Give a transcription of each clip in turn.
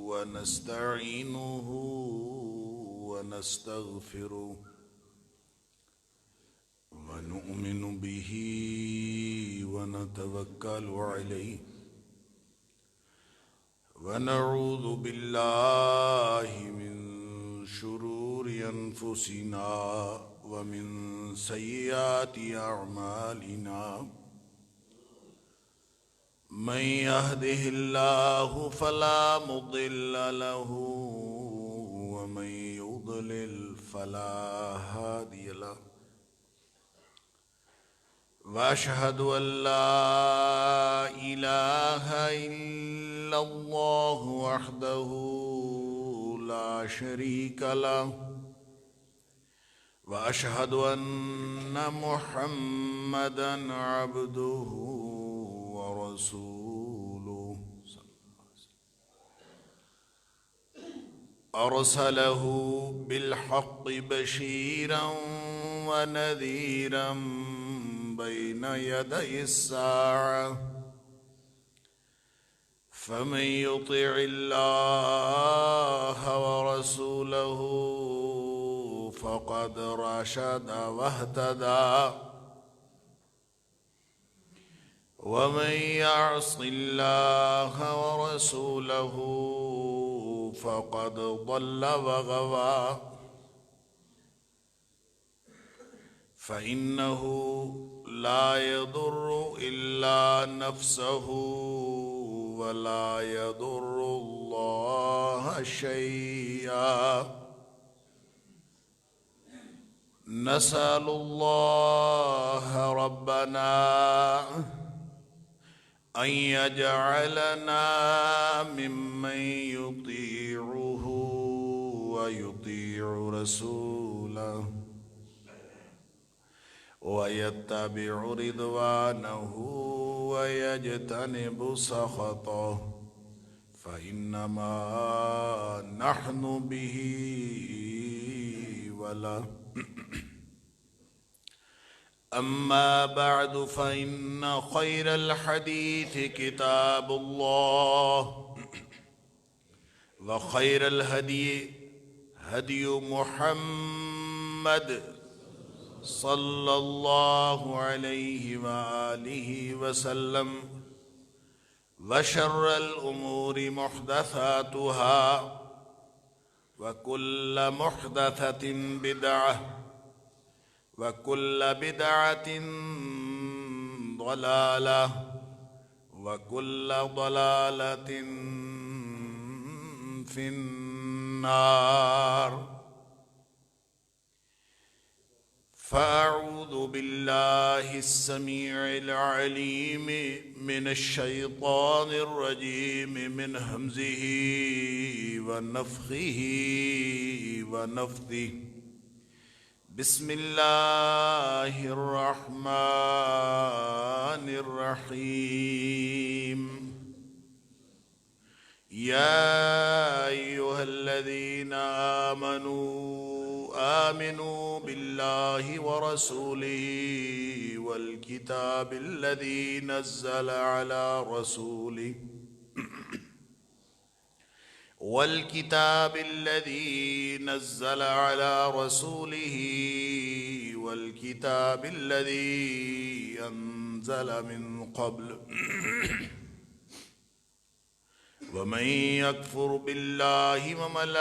ونستعينه ونستغفره ونؤمن به ونتوكل عليه ونعوذ بالله من شرور أنفسنا ومن سيئات أعمالنا من يهده الله فلا مضل له ومن يضلل فلا هادي له وأشهد أن لا إله إلا الله وحده لا شريك له وأشهد أن محمدًا عبده ورسوله أرسله بالحق بشيرا ونذيرا بين يدي الساعة فمن يطع الله ورسوله فقد رشد واهتدى ومن يعص الله ورسوله فقد ضل وغوى فإنه لا يضر إلا نفسه ولا يضر الله شيئا نسأل الله ربنا أن يجعلنا ممن يطيعه ويطيع رسوله ويتبع رضوانه ويجتنب سخطه فإنما نحن به وله أما بعد فإن خير الحديث كتاب الله وخير الهدي هدي محمد صلى الله عليه وآله وسلم وشر الأمور محدثاتها وكل محدثة بدعة وكل بدعة ضلالة وكل ضلالة في النار فأعوذ بالله السميع العليم من الشيطان الرجيم من همزه ونفخه ونفثه بسم الله الرحمن الرحيم يا أيها الذين آمنوا بالله ورسوله والكتاب الذي نزل على رسوله والكتاب الذي نزل على رسوله والكتاب الذي أنزل من قبل ومن يكفر بالله وملائكته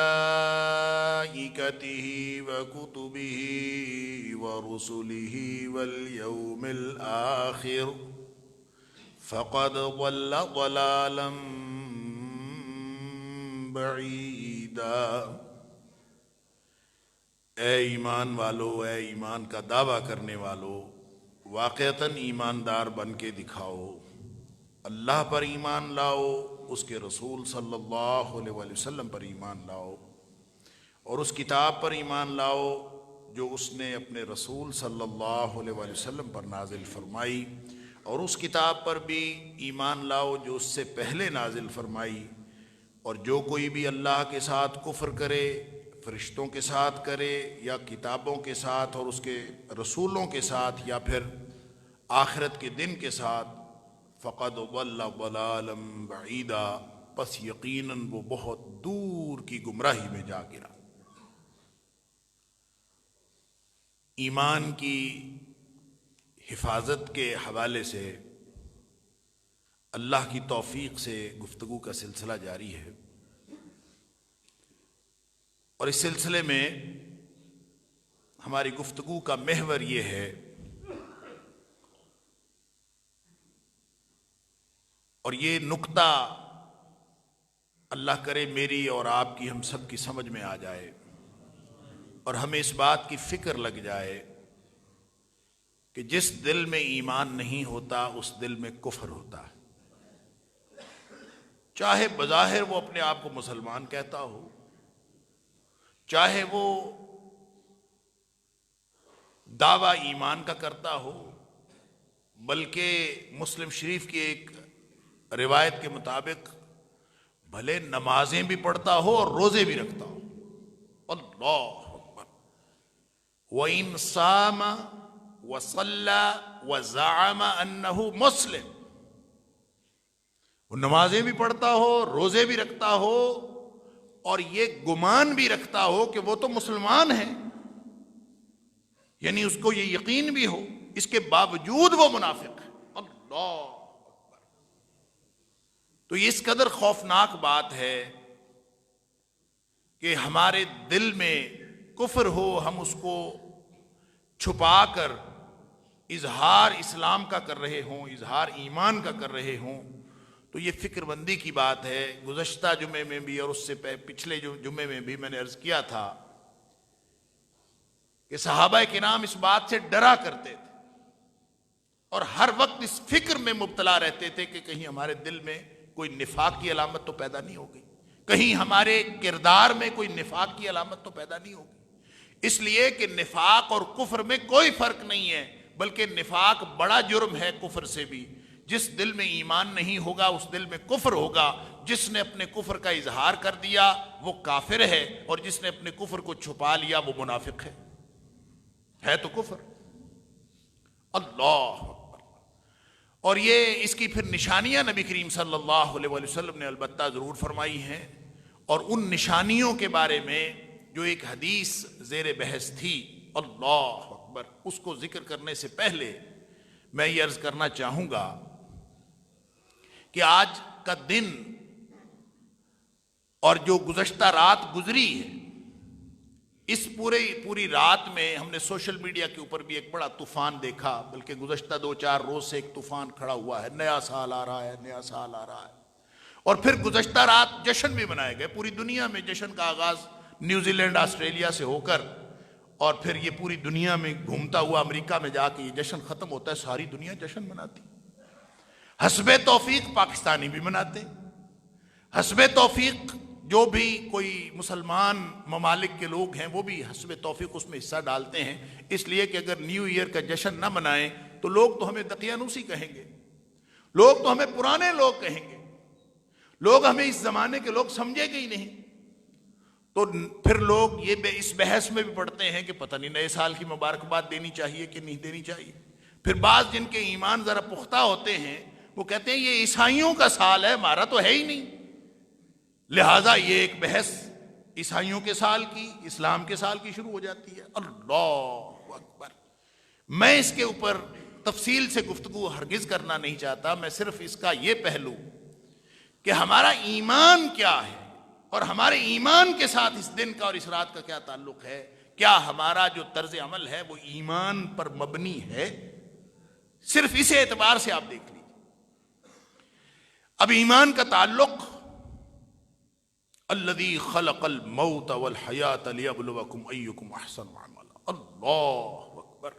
وكتبه ورسله واليوم الآخر فقد ضل ضلالا بعیدا۔ اے ایمان والو، اے ایمان کا دعویٰ کرنے والو، واقعتاً ایماندار بن کے دکھاؤ، اللہ پر ایمان لاؤ، اس کے رسول صلی اللہ علیہ وآلہ وسلم پر ایمان لاؤ، اور اس کتاب پر ایمان لاؤ جو اس نے اپنے رسول صلی اللہ علیہ وآلہ وسلم پر نازل فرمائی، اور اس کتاب پر بھی ایمان لاؤ جو اس سے پہلے نازل فرمائی، اور جو کوئی بھی اللہ کے ساتھ کفر کرے، فرشتوں کے ساتھ کرے، یا کتابوں کے ساتھ اور اس کے رسولوں کے ساتھ، یا پھر آخرت کے دن کے ساتھ، فقد ضل ضلالا بعیدا، پس یقیناً وہ بہت دور کی گمراہی میں جا گرا۔ ایمان کی حفاظت کے حوالے سے اللہ کی توفیق سے گفتگو کا سلسلہ جاری ہے، اور اس سلسلے میں ہماری گفتگو کا محور یہ ہے، اور یہ نکتہ اللہ کرے میری اور آپ کی ہم سب کی سمجھ میں آ جائے، اور ہمیں اس بات کی فکر لگ جائے کہ جس دل میں ایمان نہیں ہوتا اس دل میں کفر ہوتا ہے، چاہے بظاہر وہ اپنے آپ کو مسلمان کہتا ہو، چاہے وہ دعویٰ ایمان کا کرتا ہو، بلکہ مسلم شریف کی ایک روایت کے مطابق بھلے نمازیں بھی پڑھتا ہو اور روزے بھی رکھتا ہو۔ اللہ اکبر۔ وَإِن صَامَ وَصَلَّى وَزَعَمَ أَنَّهُ مسلم، وہ نمازیں بھی پڑھتا ہو، روزے بھی رکھتا ہو، اور یہ گمان بھی رکھتا ہو کہ وہ تو مسلمان ہے، یعنی اس کو یہ یقین بھی ہو، اس کے باوجود وہ منافق ہے۔ اللہ اکبر۔ تو یہ اس قدر خوفناک بات ہے کہ ہمارے دل میں کفر ہو، ہم اس کو چھپا کر اظہار اسلام کا کر رہے ہوں، اظہار ایمان کا کر رہے ہوں، تو یہ فکر بندی کی بات ہے۔ گزشتہ جمعے میں بھی اور اس سے پچھلے جمعے میں بھی میں نے عرض کیا تھا کہ صحابہ کرام اس بات سے ڈرا کرتے تھے اور ہر وقت اس فکر میں مبتلا رہتے تھے کہ کہیں ہمارے دل میں کوئی نفاق کی علامت تو پیدا نہیں ہوگی، کہیں ہمارے کردار میں کوئی نفاق کی علامت تو پیدا نہیں ہوگی، اس لیے کہ نفاق اور کفر میں کوئی فرق نہیں ہے، بلکہ نفاق بڑا جرم ہے کفر سے بھی۔ جس دل میں ایمان نہیں ہوگا اس دل میں کفر ہوگا، جس نے اپنے کفر کا اظہار کر دیا وہ کافر ہے، اور جس نے اپنے کفر کو چھپا لیا وہ منافق ہے تو کفر۔ اللہ اکبر۔ اور یہ اس کی پھر نشانیاں نبی کریم صلی اللہ علیہ وسلم نے البتہ ضرور فرمائی ہیں، اور ان نشانیوں کے بارے میں جو ایک حدیث زیر بحث تھی، اللہ اکبر، اس کو ذکر کرنے سے پہلے میں یہ عرض کرنا چاہوں گا کہ آج کا دن اور جو گزشتہ رات گزری ہے، اس پوری رات میں ہم نے سوشل میڈیا کے اوپر بھی ایک بڑا طوفان دیکھا، بلکہ گزشتہ 2-4 روز سے ایک طوفان کھڑا ہوا ہے، نیا سال آ رہا ہے، نیا سال آ رہا ہے، اور پھر گزشتہ رات جشن بھی منائے گئے، پوری دنیا میں جشن کا آغاز نیوزی لینڈ آسٹریلیا سے ہو کر اور پھر یہ پوری دنیا میں گھومتا ہوا امریکہ میں جا کے یہ جشن ختم ہوتا ہے، ساری دنیا جشن مناتی، حسب توفیق پاکستانی بھی مناتے، حسب توفیق جو بھی کوئی مسلمان ممالک کے لوگ ہیں وہ بھی حسب توفیق اس میں حصہ ڈالتے ہیں، اس لیے کہ اگر نیو ایئر کا جشن نہ منائیں تو لوگ تو ہمیں دقیانوسی کہیں گے، لوگ تو ہمیں پرانے لوگ کہیں گے، لوگ ہمیں اس زمانے کے لوگ سمجھے گے ہی نہیں، تو پھر لوگ یہ اس بحث میں بھی پڑھتے ہیں کہ پتہ نہیں نئے سال کی مبارکباد دینی چاہیے کہ نہیں دینی چاہیے۔ پھر بعض جن کے ایمان ذرا پختہ ہوتے ہیں وہ کہتے ہیں یہ عیسائیوں کا سال ہے، ہمارا تو ہے ہی نہیں، لہٰذا یہ ایک بحث عیسائیوں کے سال کی، اسلام کے سال کی شروع ہو جاتی ہے۔ اللہ اکبر۔ میں اس کے اوپر تفصیل سے گفتگو ہرگز کرنا نہیں چاہتا، میں صرف اس کا یہ پہلو کہ ہمارا ایمان کیا ہے اور ہمارے ایمان کے ساتھ اس دن کا اور اس رات کا کیا تعلق ہے، کیا ہمارا جو طرز عمل ہے وہ ایمان پر مبنی ہے، صرف اس اعتبار سے آپ دیکھ لیجیے۔ اب ایمان کا تعلق الذی خلق الموت والحیات لیبلوکم ایکم احسن عملا، اللہ اکبر،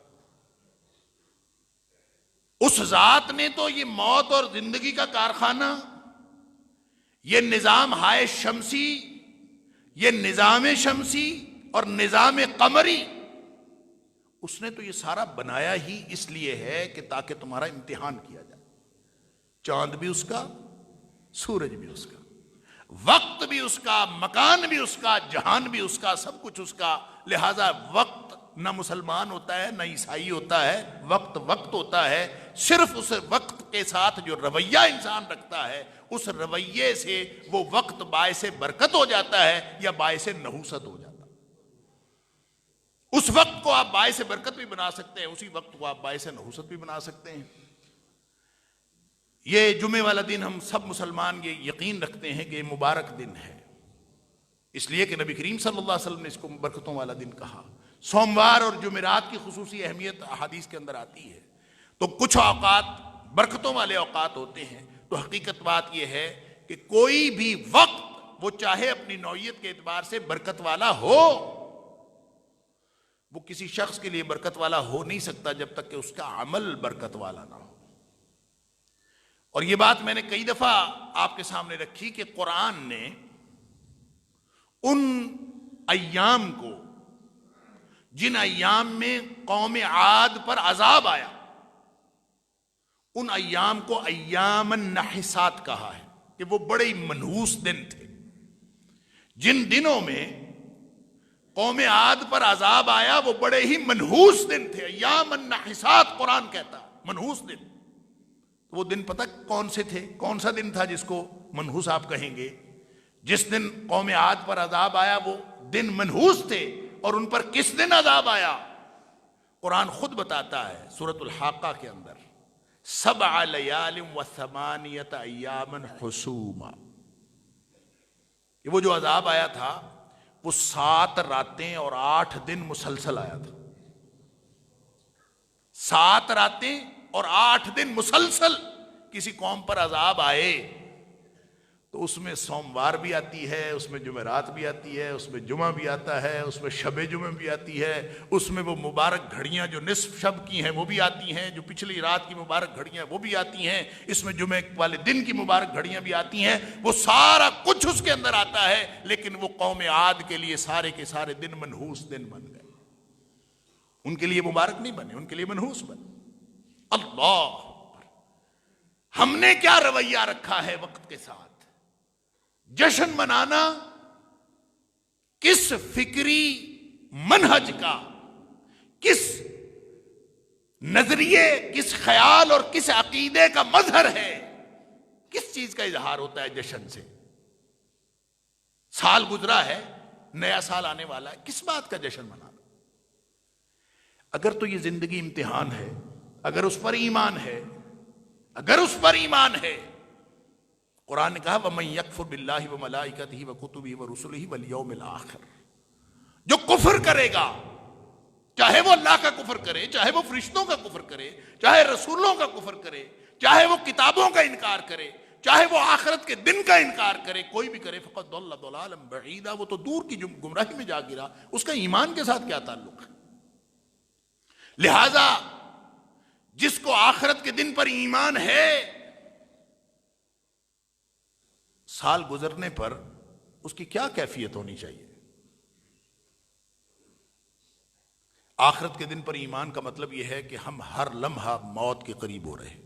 اس ذات نے تو یہ موت اور زندگی کا کارخانہ، یہ نظام ہائے شمسی، یہ نظام شمسی اور نظام قمری، اس نے تو یہ سارا بنایا ہی اس لیے ہے کہ تاکہ تمہارا امتحان کیا جائے، چاند بھی اس کا، سورج بھی اس کا، وقت بھی اس کا، مکان بھی اس کا، جہان بھی اس کا، سب کچھ اس کا، لہذا وقت نہ مسلمان ہوتا ہے نہ عیسائی ہوتا ہے، وقت وقت ہوتا ہے، صرف اس وقت کے ساتھ جو رویہ انسان رکھتا ہے اس رویے سے وہ وقت باعث برکت ہو جاتا ہے یا باعث نحوست ہو جاتا ہے۔ اس وقت کو آپ باعث برکت بھی بنا سکتے ہیں، اسی وقت کو آپ باعث نحوست بھی بنا سکتے ہیں۔ یہ جمعے والا دن ہم سب مسلمان یہ یقین رکھتے ہیں کہ یہ مبارک دن ہے، اس لیے کہ نبی کریم صلی اللہ علیہ وسلم نے اس کو برکتوں والا دن کہا۔ سوموار اور جمعرات کی خصوصی اہمیت احادیث کے اندر آتی ہے۔ تو کچھ اوقات برکتوں والے اوقات ہوتے ہیں، تو حقیقت بات یہ ہے کہ کوئی بھی وقت وہ چاہے اپنی نوعیت کے اعتبار سے برکت والا ہو، وہ کسی شخص کے لیے برکت والا ہو نہیں سکتا جب تک کہ اس کا عمل برکت والا نہ ہو۔ اور یہ بات میں نے کئی دفعہ آپ کے سامنے رکھی کہ قرآن نے ان ایام کو، جن ایام میں قوم عاد پر عذاب آیا، ان ایام کو ایام النحسات کہا ہے کہ وہ بڑے ہی منحوس دن تھے۔ جن دنوں میں قوم عاد پر عذاب آیا وہ بڑے ہی منحوس دن تھے، ایام النحسات قرآن کہتا، منحوس دن۔ وہ دن پتہ کون سے تھے؟ کون سا دن تھا جس کو منحوس آپ کہیں گے؟ جس دن قوم عاد پر عذاب آیا وہ دن منحوس تھے، اور ان پر کس دن عذاب آیا؟ قرآن خود بتاتا ہے سورۃ الحاقہ کے اندر، 7 لیال و 8 ایاما حسوما، کہ وہ جو عذاب آیا تھا وہ 7 راتیں اور 8 دن مسلسل آیا تھا۔ 7 راتیں اور 8 دن مسلسل کسی قوم پر عذاب آئے تو اس میں سوموار بھی آتی ہے، اس میں جمعرات بھی آتی ہے، اس میں جمعہ بھی آتا ہے، اس میں شب جمعہ بھی آتی ہے، اس میں وہ مبارک گھڑیاں جو نصف شب کی ہیں وہ بھی آتی ہیں، جو پچھلی رات کی مبارک گھڑیاں وہ بھی آتی ہیں، اس میں جمعے والے دن کی مبارک گھڑیاں بھی آتی ہیں۔ وہ سارا کچھ اس کے اندر آتا ہے، لیکن وہ قوم عاد کے لیے سارے کے سارے دن منحوس دن بن گئے۔ ان کے لیے مبارک نہیں بنے، ان کے لیے منحوس بنے۔ اللہ، ہم نے کیا رویہ رکھا ہے وقت کے ساتھ؟ جشن منانا کس فکری منہج کا، کس نظریے، کس خیال اور کس عقیدے کا مظہر ہے؟ کس چیز کا اظہار ہوتا ہے جشن سے؟ سال گزرا ہے، نیا سال آنے والا ہے، کس بات کا جشن منانا؟ اگر تو یہ زندگی امتحان ہے، اگر اس پر ایمان ہے، اگر اس پر ایمان ہے، قرآن نے کہا وَمَن يَكْفُرْ بِاللَّهِ وَمَلَائِكَتِهِ وَكُتُبِهِ وَرُسُلِهِ وَالْيَوْمِ الْآخِرِ، جو کفر کرے گا، چاہے وہ اللہ کا کفر کرے، چاہے وہ فرشتوں کا کفر کرے، چاہے رسولوں کا کفر کرے، چاہے وہ کتابوں کا انکار کرے، چاہے وہ آخرت کے دن کا انکار کرے، کوئی بھی کرے، فقط ضل ضلالا بعیدا، وہ تو دور کی گمراہی میں جا گرا، اس کا ایمان کے ساتھ کیا تعلق ہے؟ لہذا جس کو آخرت کے دن پر ایمان ہے، سال گزرنے پر اس کی کیا کیفیت ہونی چاہیے؟ آخرت کے دن پر ایمان کا مطلب یہ ہے کہ ہم ہر لمحہ موت کے قریب ہو رہے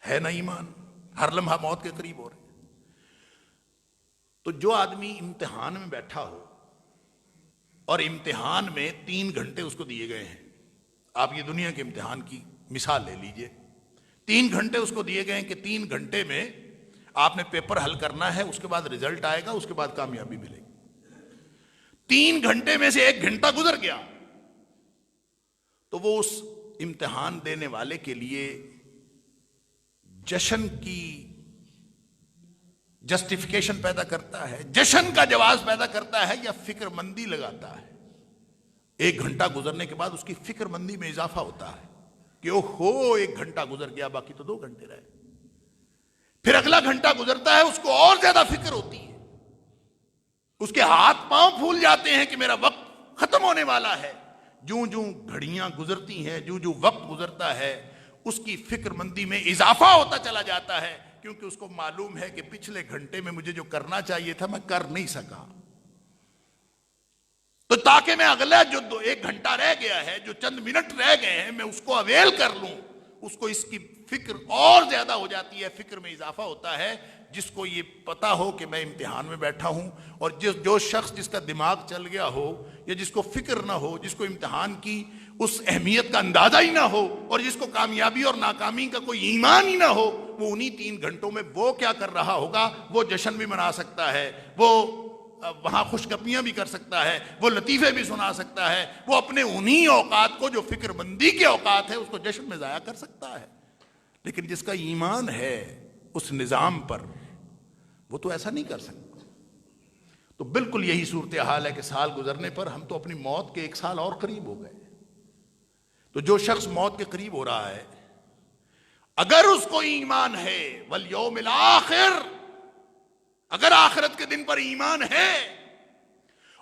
ہے نا ایمان؟ ہر لمحہ موت کے قریب ہو رہے۔ تو جو آدمی امتحان میں بیٹھا ہو اور امتحان میں 3 گھنٹے اس کو دیے گئے ہیں، آپ یہ دنیا کے امتحان کی مثال لے لیجئے، 3 گھنٹے اس کو دیے گئے ہیں کہ 3 گھنٹے میں آپ نے پیپر حل کرنا ہے، اس کے بعد رزلٹ آئے گا، اس کے بعد کامیابی ملے گی۔ 3 گھنٹے میں سے 1 گھنٹہ گزر گیا تو وہ اس امتحان دینے والے کے لیے جشن کی جسٹیفیکیشن پیدا کرتا ہے، جشن کا جواز پیدا کرتا ہے، یا فکر مندی لگاتا ہے؟ 1 گھنٹہ گزرنے کے بعد اس کی فکر مندی میں اضافہ ہوتا ہے کہ اوہو 1 گھنٹہ گزر گیا، باقی تو 2 گھنٹے رہے۔ پھر اگلا گھنٹہ گزرتا ہے، اس کو اور زیادہ فکر ہوتی ہے، اس کے ہاتھ پاؤں پھول جاتے ہیں کہ میرا وقت ختم ہونے والا ہے۔ جوں جوں گھڑیاں گزرتی ہیں، جوں جوں وقت گزرتا ہے، اس کی فکر مندی میں اضافہ ہوتا چلا جاتا ہے، کیونکہ اس کو معلوم ہے کہ پچھلے گھنٹے میں مجھے جو کرنا چاہیے تھا میں کر نہیں سکا، تو تاکہ میں اگلا جو 1 گھنٹہ رہ گیا ہے، جو چند منٹ رہ گئے ہیں، میں اس کو اویل کر لوں، اس کو اس کی فکر اور زیادہ ہو جاتی ہے، فکر میں اضافہ ہوتا ہے۔ جس کو یہ پتا ہو کہ میں امتحان میں بیٹھا ہوں، اور جو شخص جس کا دماغ چل گیا ہو، یا جس کو فکر نہ ہو، جس کو امتحان کی اس اہمیت کا اندازہ ہی نہ ہو، اور جس کو کامیابی اور ناکامی کا کوئی ایمان ہی نہ ہو، وہ انہی 3 گھنٹوں میں وہ کیا کر رہا ہوگا؟ وہ جشن بھی منا سکتا ہے، وہ وہاں خوش گپیاں بھی کر سکتا ہے، وہ لطیفے بھی سنا سکتا ہے، وہ اپنے انہی اوقات کو جو فکر مندی کے اوقات ہے اس کو جشن میں ضائع کر سکتا ہے۔ لیکن جس کا ایمان ہے اس نظام پر، وہ تو ایسا نہیں کر سکتا۔ تو بالکل یہی صورتحال ہے کہ سال گزرنے پر ہم تو اپنی موت کے 1 سال اور قریب ہو گئے۔ تو جو شخص موت کے قریب ہو رہا ہے، اگر اس کو ایمان ہے والیوم الآخر، اگر آخرت کے دن پر ایمان ہے،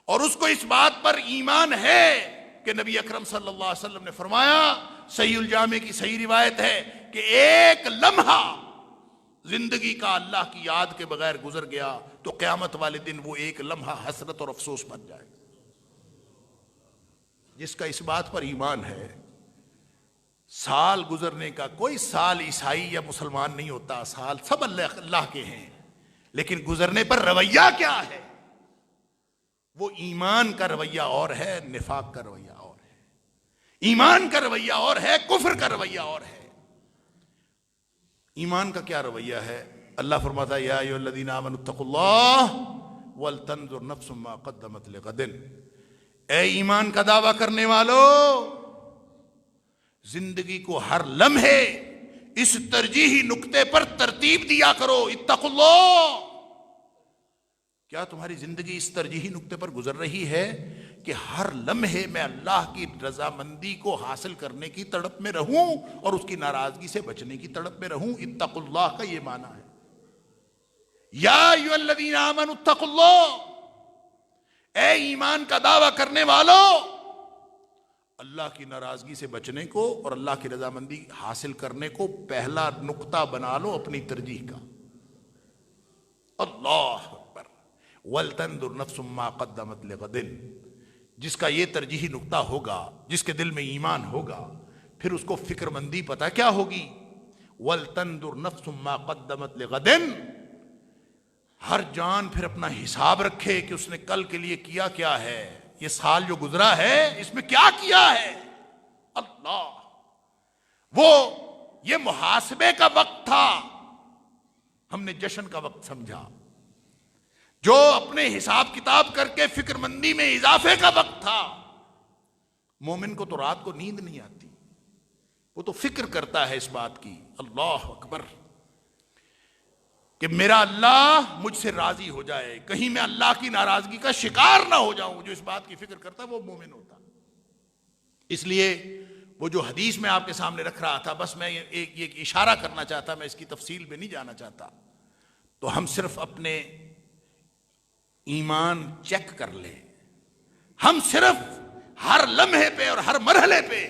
اور اس کو اس بات پر ایمان ہے کہ نبی اکرم صلی اللہ علیہ وسلم نے فرمایا، صحیح الجامع کی صحیح روایت ہے کہ ایک لمحہ زندگی کا اللہ کی یاد کے بغیر گزر گیا تو قیامت والے دن وہ ایک لمحہ حسرت اور افسوس بن جائے گا۔ جس کا اس بات پر ایمان ہے، سال گزرنے کا، کوئی سال عیسائی یا مسلمان نہیں ہوتا، سال سب اللہ کے ہیں، لیکن گزرنے پر رویہ کیا ہے؟ وہ ایمان کا رویہ اور ہے، نفاق کا رویہ اور ہے۔ ایمان کا رویہ اور ہے، کفر کا رویہ اور ہے۔ ایمان کا کیا رویہ ہے؟ اللہ فرماتا ہے یا ایھا الذین آمنوا اتقوا اللہ ولتنظر نفس ما قدمت لغد۔ اے ایمان کا دعویٰ کرنے والو، زندگی کو ہر لمحے اس ترجیحی نقطے پر ترتیب دیا کرو، اتقوا اللہ۔ کیا تمہاری زندگی اس ترجیحی نقطے پر گزر رہی ہے کہ ہر لمحے میں اللہ کی رضامندی کو حاصل کرنے کی تڑپ میں رہوں اور اس کی ناراضگی سے بچنے کی تڑپ میں رہوں؟ اتقوا اللہ کا یہ معنی ہے۔ یا ایھا الذین آمنوا اتقوا اللہ، اے ایمان کا دعویٰ کرنے والو، اللہ کی ناراضگی سے بچنے کو اور اللہ کی رضامندی حاصل کرنے کو پہلا نقطہ بنا لو اپنی ترجیح کا۔ اللہ اکبر۔ وَلْتَنْظُرْ نَفْسٌ مَّا قَدَّمَتْ لِغَدٍ۔ جس کا یہ ترجیحی نقطہ ہوگا، جس کے دل میں ایمان ہوگا، پھر اس کو فکر مندی پتہ کیا ہوگی؟ وَلْتَنْظُرْ نَفْسٌ مَّا قَدَّمَتْ لِغَدٍ۔ ہر جان پھر اپنا حساب رکھے کہ اس نے کل کے لیے کیا کیا ہے، یہ سال جو گزرا ہے اس میں کیا کیا ہے۔ اللہ، وہ یہ محاسبے کا وقت تھا، ہم نے جشن کا وقت سمجھا۔ جو اپنے حساب کتاب کر کے فکر مندی میں اضافے کا وقت تھا۔ مومن کو تو رات کو نیند نہیں آتی، وہ تو فکر کرتا ہے اس بات کی، اللہ اکبر، کہ میرا اللہ مجھ سے راضی ہو جائے، کہیں میں اللہ کی ناراضگی کا شکار نہ ہو جاؤں۔ جو اس بات کی فکر کرتا ہے وہ مومن ہوتا۔ اس لیے وہ جو حدیث میں آپ کے سامنے رکھ رہا تھا، بس میں ایک اشارہ کرنا چاہتا، میں اس کی تفصیل میں نہیں جانا چاہتا۔ تو ہم صرف اپنے ایمان چیک کر لیں، ہم صرف ہر لمحے پہ اور ہر مرحلے پہ۔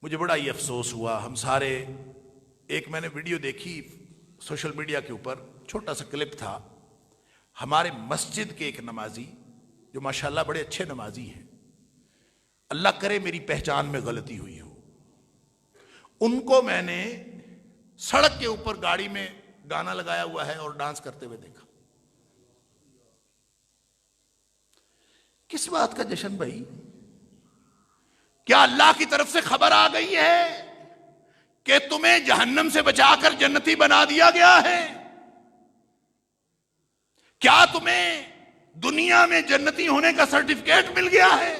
مجھے بڑا ہی افسوس ہوا، ہم سارے، ایک میں نے ویڈیو دیکھی سوشل میڈیا کے اوپر، چھوٹا سا کلپ تھا، ہمارے مسجد کے ایک نمازی جو ماشاءاللہ بڑے اچھے نمازی ہیں، اللہ کرے میری پہچان میں غلطی ہوئی ہو، ان کو میں نے سڑک کے اوپر گاڑی میں گانا لگایا ہوا ہے اور ڈانس کرتے ہوئے دیکھا۔ کس بات کا جشن بھائی؟ کیا اللہ کی طرف سے خبر آ گئی ہے کہ تمہیں جہنم سے بچا کر جنتی بنا دیا گیا ہے؟ کیا تمہیں دنیا میں جنتی ہونے کا سرٹیفکیٹ مل گیا ہے؟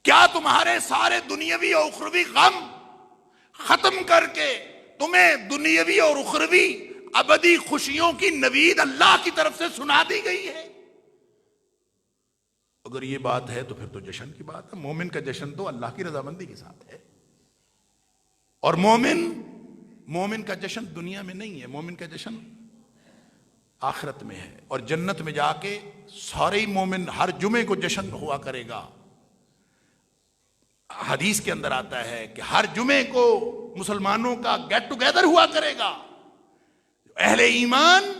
کیا تمہارے سارے دنیاوی اور اخروی غم ختم کر کے تمہیں دنیاوی اور اخروی ابدی خوشیوں کی نوید اللہ کی طرف سے سنا دی گئی ہے؟ اگر یہ بات ہے تو پھر تو جشن کی بات ہے۔ مومن کا جشن تو اللہ کی رضامندی کے ساتھ ہے، اور مومن کا جشن دنیا میں نہیں ہے، مومن کا جشن آخرت میں ہے، اور جنت میں جا کے سارے مومن ہر جمعے کو جشن ہوا کرے گا۔ حدیث کے اندر آتا ہے کہ ہر جمعے کو مسلمانوں کا گیٹ ٹوگیدر ہوا کرے گا۔ اہل ایمان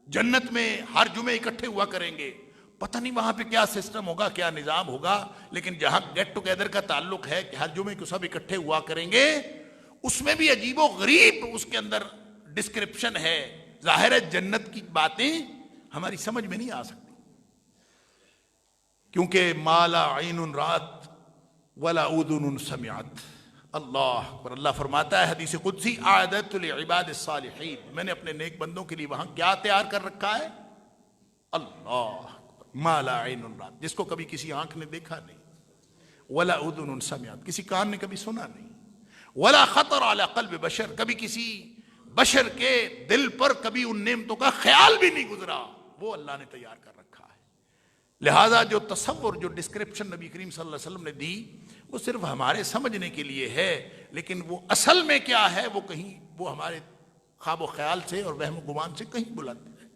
جنت میں ہر جمعے اکٹھے ہوا کریں گے۔ پتہ نہیں وہاں پہ کیا سسٹم ہوگا، کیا نظام ہوگا، لیکن جہاں گیٹ ٹوگیدر کا تعلق ہے کہ ہر جمعے کو سب اکٹھے ہوا کریں گے، اس میں بھی عجیب و غریب اس کے اندر ڈسکرپشن ہے. ظاہر ہے جنت کی باتیں ہماری سمجھ میں نہیں آ سکتی، کیونکہ ما لا عین رات ولا اذن سمعت. اللہ اکبر. اللہ فرماتا ہے حدیث قدسی اعددت لعباد الصالحین، میں نے اپنے نیک بندوں کے لیے وہاں کیا تیار کر رکھا ہے؟ اللہ اکبر. ما لا عین رات، جس کو کبھی کسی آنکھ نے دیکھا نہیں، ولا اذن سمعت، کسی کان نے کبھی سنا نہیں، ولا خطر علی قلب بشر، کبھی کسی بشر کے دل پر کبھی ان نعمتوں کا خیال بھی نہیں گزرا، وہ اللہ نے تیار کر رکھا ہے. لہذا جو تصور، جو ڈسکرپشن نبی کریم صلی اللہ علیہ وسلم نے دی، وہ صرف ہمارے سمجھنے کے لیے ہے، لیکن وہ اصل میں کیا ہے وہ کہیں، وہ ہمارے خواب و خیال سے اور وہم و گمان سے کہیں بلند ہے.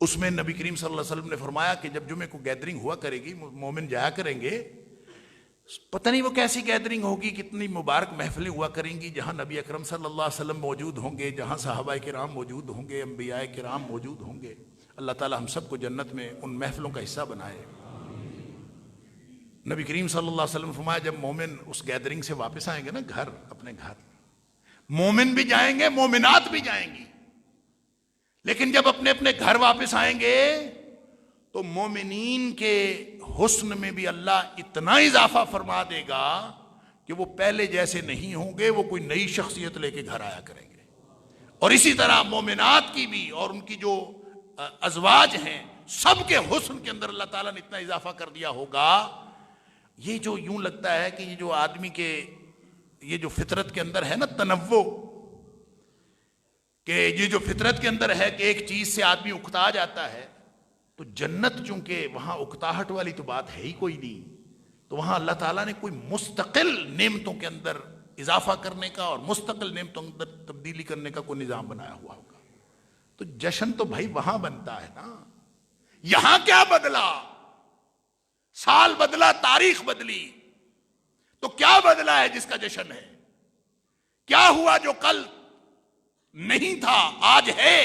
اس میں نبی کریم صلی اللہ علیہ وسلم نے فرمایا کہ جب جمعے کو گیدرنگ ہوا کرے گی، مومن جایا کریں گے، پتہ نہیں وہ کیسی گیدرنگ ہوگی، کتنی مبارک محفلیں ہوا کریں گی، جہاں نبی اکرم صلی اللہ علیہ وسلم موجود ہوں گے، جہاں صحابہ کرام موجود ہوں گے، انبیاء کرام موجود ہوں گے. اللہ تعالی ہم سب کو جنت میں ان محفلوں کا حصہ بنائے. نبی کریم صلی اللہ علیہ وسلم فرمایا جب مومن اس گیدرنگ سے واپس آئیں گے نا گھر، اپنے گھر، مومن بھی جائیں گے، مومنات بھی جائیں گی، لیکن جب اپنے اپنے گھر واپس آئیں گے تو مومنین کے حسن میں بھی اللہ اتنا اضافہ فرما دے گا کہ وہ پہلے جیسے نہیں ہوں گے، وہ کوئی نئی شخصیت لے کے گھر آیا کریں گے. اور اسی طرح مومنات کی بھی اور ان کی جو ازواج ہیں، سب کے حسن کے اندر اللہ تعالیٰ نے اتنا اضافہ کر دیا ہوگا. یہ جو یوں لگتا ہے کہ یہ جو آدمی کے، یہ جو فطرت کے اندر ہے نا تنوع، کہ یہ جو فطرت کے اندر ہے کہ ایک چیز سے آدمی اکتا جاتا ہے، تو جنت چونکہ وہاں اکتاہٹ والی تو بات ہے ہی کوئی نہیں، تو وہاں اللہ تعالیٰ نے کوئی مستقل نعمتوں کے اندر اضافہ کرنے کا اور مستقل نعمتوں کے اندر تبدیلی کرنے کا کوئی نظام بنایا ہوا ہوگا. تو جشن تو بھائی وہاں بنتا ہے نا. یہاں کیا بدلا؟ سال بدلا، تاریخ بدلی، تو کیا بدلا ہے جس کا جشن ہے؟ کیا ہوا جو کل نہیں تھا آج ہے،